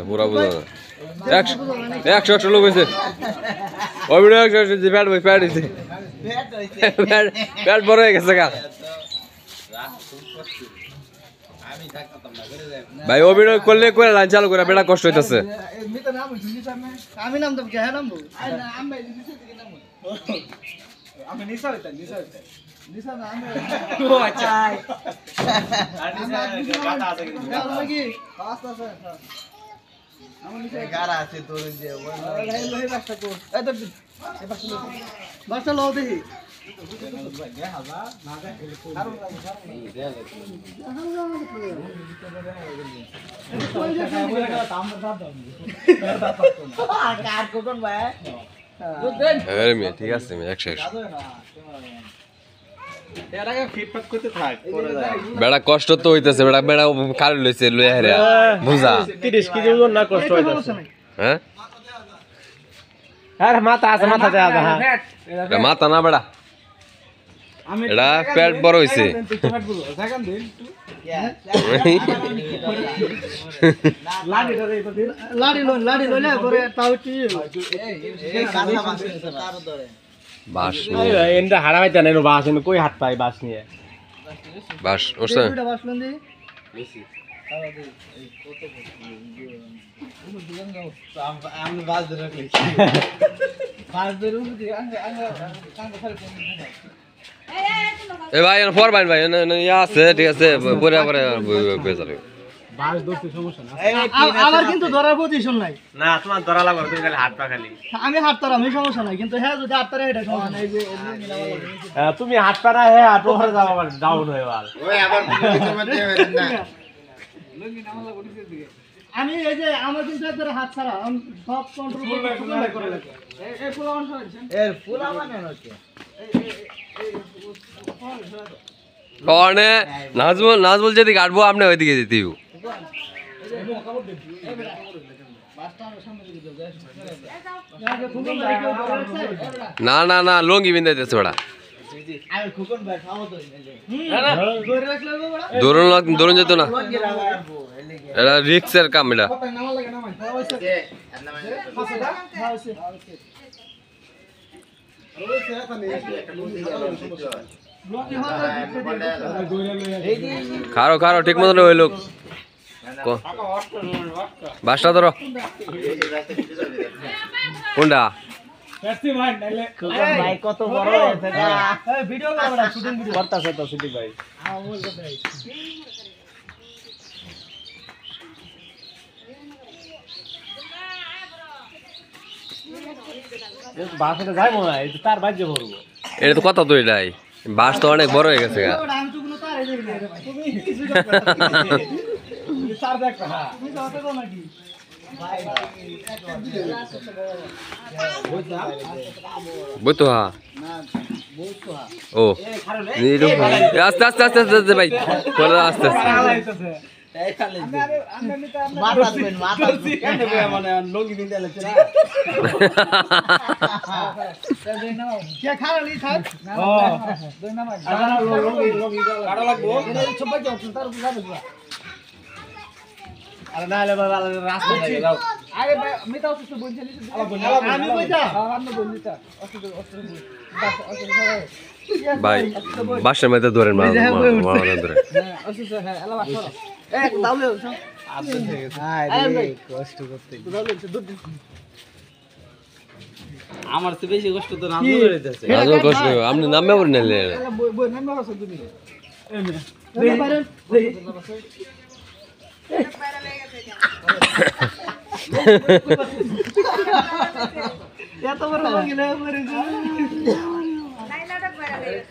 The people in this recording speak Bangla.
পুরা বুঝা না 100 লোক হয়েছে অভিনয় 100 ব্যাট বই প্যাড হয়েছে ব্যাট বড় হয়ে গেছে গা ভাই অভিনয় করলে করে লাইন চালু করে বেটা কষ্ট হইতাছে আমি নাম দেব কে নাম বল আমি নিসা হইতা নিসা না আমি ও আচ্ছা আর নিসা গাটা আছে কি ফাস্ট আছে আমার নিচে গাড়া আছে তোর যে ওই লই রাস্তা কর এই তো এই বাসা লও দেখি ঠিক আছে একশো বেড়া কষ্ট তো হইতেছে বেড়া বেড়া কাল লইছে লইয়া হেরে বুঝা 30 কেজি ওজন না কষ্ট হইতাছে হ্যাঁ আরে মাথা আছে মাথা দেয়া দা হ্যাঁ মাথা না বেড়া এটা পেট বড় হইছে লাড়ি লইলে করে তাও কি এই কাঁচা মাছ তার ধরে বাস এন্ডা হাড়া হইতা নাই বাস এনে কই হাত পাই বাস নিয়ে বাস ওসে দুইটা বাস লন্দি বেশি আমি বাস ধরে রাখলি বাস ধরে উঠি কাঙ্গ খালি এ ভাই ফর ভাই ভাই ইয়া আছে ঠিক আছে পরে পরে বেজারে বাস ধরতে সমস্যা না আমার কিন্তু ধরার পজিশন নাই না তোমার ধরা লাগবে তুমি খালি হাত পা খালি আমি হাত ধরা আমি সমস্যা নাই কিন্তু হ্যাঁ যদি হাত ধরা এটা সমস্যা নাই যে হ্যাঁ তুমি হাত পা না হ্যাঁ হাত ধরে যাও আবার ডাউন হয়ে গেল ওই আবার কিছু মধ্যে হবেন না লঙ্গি নামালা বডিতে দিকে আমি এই যে আমার কিন্তু একবার হাত ছাড়া সব কন্ট্রোল করে লাগে এই ফুলা অন সরাইছেন এর ফুলা মানে হচ্ছে কনে নাজমুল যদি কাটবো আপনি ওইদিকে যেতে না না না লঙ্গি বিন্দাইতেছে ওটা ধরুন যেত না এটা রিক্সের কাম এটা খারো খারো ঠিক মতো হইল বাসটা ধরো কোনটা ভাই কত বড় হয়েছে না ভিডিও করব শুটিং ভিডিও করতেছে তো সিটি ভাই বাসে যাই মনে হয় তার বাজ্য ভরবো এটা তো কথা তো এটাই বাস তো অনেক বড় হয়ে গেছে বুঝতো হ্যাঁ ও আস্তে আস্তে আস্তে আস্তে ভাই আস্তে আস্তে ভাই বাসার মধ্যে ধরেন ধরে আমার তো বেশি কষ্ট তো নাম কষ্ট আপনি নামে বলে নিলে এত বড়